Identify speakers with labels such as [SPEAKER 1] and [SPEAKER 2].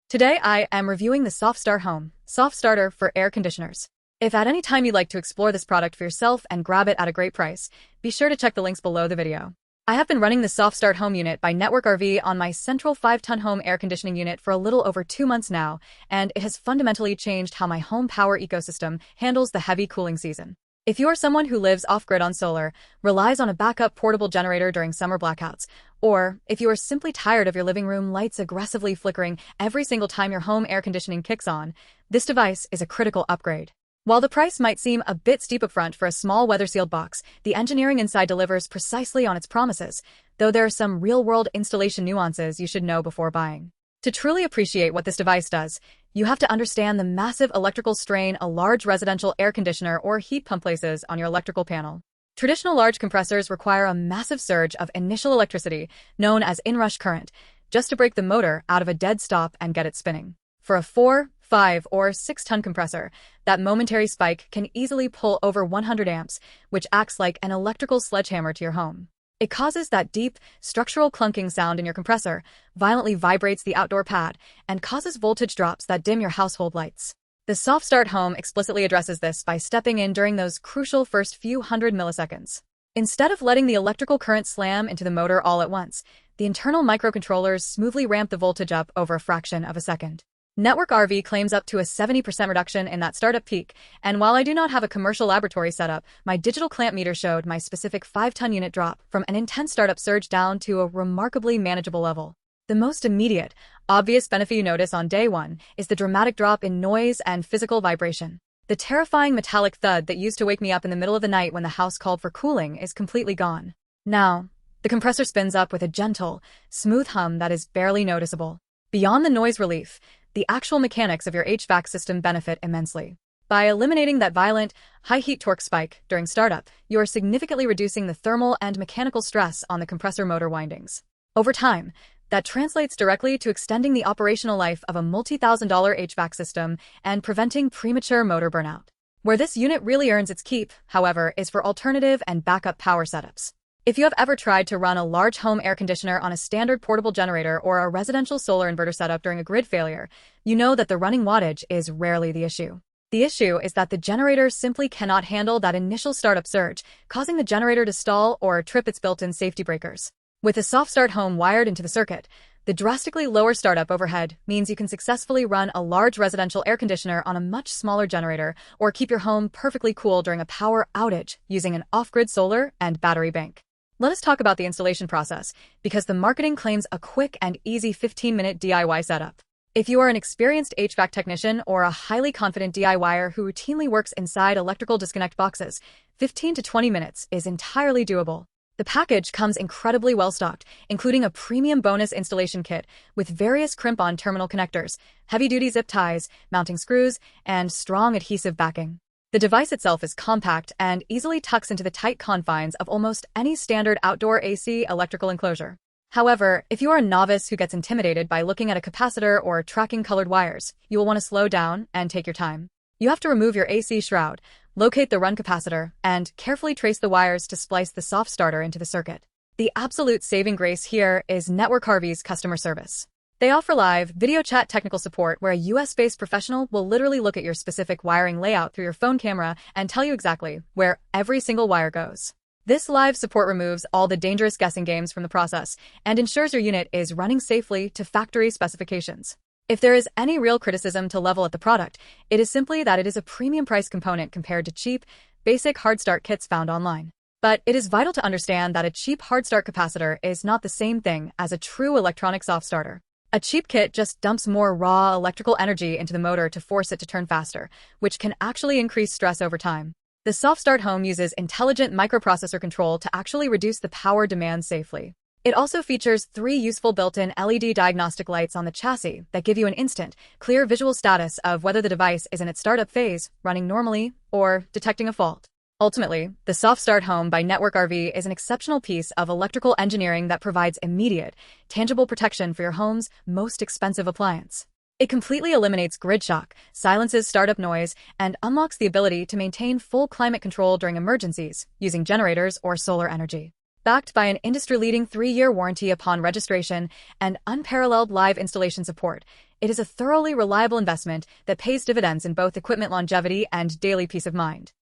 [SPEAKER 1] Today I am reviewing the SoftStart Home, soft starter for air conditioners. If at any time you'd like to explore this product for yourself and grab it at a great price, be sure to check the links below the video. I have been running the SoftStart Home unit by NetworkRV on my central 5-ton home air conditioning unit for a little over 2 months now, and it has fundamentally changed how my home power ecosystem handles the heavy cooling season. If you are someone who lives off-grid on solar, relies on a backup portable generator during summer blackouts, or if you are simply tired of your living room lights aggressively flickering every single time your home air conditioning kicks on, this device is a critical upgrade. While the price might seem a bit steep upfront for a small weather-sealed box, the engineering inside delivers precisely on its promises, though there are some real-world installation nuances you should know before buying. To truly appreciate what this device does, you have to understand the massive electrical strain a large residential air conditioner or heat pump places on your electrical panel. Traditional large compressors require a massive surge of initial electricity, known as inrush current, just to break the motor out of a dead stop and get it spinning. For a 4, 5, or 6-ton compressor, that momentary spike can easily pull over 100 amps, which acts like an electrical sledgehammer to your home. It causes that deep, structural clunking sound in your compressor, violently vibrates the outdoor pad, and causes voltage drops that dim your household lights. The SoftStart Home explicitly addresses this by stepping in during those crucial first few hundred milliseconds. Instead of letting the electrical current slam into the motor all at once, the internal microcontrollers smoothly ramp the voltage up over a fraction of a second. NetworkRV claims up to a 70% reduction in that startup peak, and while I do not have a commercial laboratory setup, my digital clamp meter showed my specific 5-ton unit drop from an intense startup surge down to a remarkably manageable level. The most immediate, obvious benefit you notice on day one is the dramatic drop in noise and physical vibration. The terrifying metallic thud that used to wake me up in the middle of the night when the house called for cooling is completely gone. Now, the compressor spins up with a gentle, smooth hum that is barely noticeable. Beyond the noise relief, the actual mechanics of your HVAC system benefit immensely. By eliminating that violent, high heat torque spike during startup, you are significantly reducing the thermal and mechanical stress on the compressor motor windings. Over time, that translates directly to extending the operational life of a multi-thousand-dollar HVAC system and preventing premature motor burnout. Where this unit really earns its keep, however, is for alternative and backup power setups. If you have ever tried to run a large home air conditioner on a standard portable generator or a residential solar inverter setup during a grid failure, you know that the running wattage is rarely the issue. The issue is that the generator simply cannot handle that initial startup surge, causing the generator to stall or trip its built-in safety breakers. With the SoftStart Home wired into the circuit, the drastically lower startup overhead means you can successfully run a large residential air conditioner on a much smaller generator or keep your home perfectly cool during a power outage using an off-grid solar and battery bank. Let us talk about the installation process, because the marketing claims a quick and easy 15-minute DIY setup. If you are an experienced HVAC technician or a highly confident DIYer who routinely works inside electrical disconnect boxes, 15 to 20 minutes is entirely doable. The package comes incredibly well stocked, including a premium bonus installation kit with various crimp-on terminal connectors, heavy-duty zip ties, mounting screws, and strong adhesive backing. The device itself is compact and easily tucks into the tight confines of almost any standard outdoor AC electrical enclosure. However, if you are a novice who gets intimidated by looking at a capacitor or tracking colored wires, you will want to slow down and take your time. You have to remove your AC shroud, locate the run capacitor, and carefully trace the wires to splice the soft starter into the circuit. The absolute saving grace here is NetworkRV's customer service. They offer live, video chat technical support where a US-based professional will literally look at your specific wiring layout through your phone camera and tell you exactly where every single wire goes. This live support removes all the dangerous guessing games from the process and ensures your unit is running safely to factory specifications. If there is any real criticism to level at the product, it is simply that it is a premium price component compared to cheap, basic hard start kits found online. But it is vital to understand that a cheap hard start capacitor is not the same thing as a true electronic soft starter. A cheap kit just dumps more raw electrical energy into the motor to force it to turn faster, which can actually increase stress over time. The SoftStart Home uses intelligent microprocessor control to actually reduce the power demand safely. It also features 3 useful built-in LED diagnostic lights on the chassis that give you an instant, clear visual status of whether the device is in its startup phase, running normally, or detecting a fault. Ultimately, the SoftStart Home by NetworkRV is an exceptional piece of electrical engineering that provides immediate, tangible protection for your home's most expensive appliance. It completely eliminates grid shock, silences startup noise, and unlocks the ability to maintain full climate control during emergencies using generators or solar energy. Backed by an industry-leading 3-year warranty upon registration and unparalleled live installation support, it is a thoroughly reliable investment that pays dividends in both equipment longevity and daily peace of mind.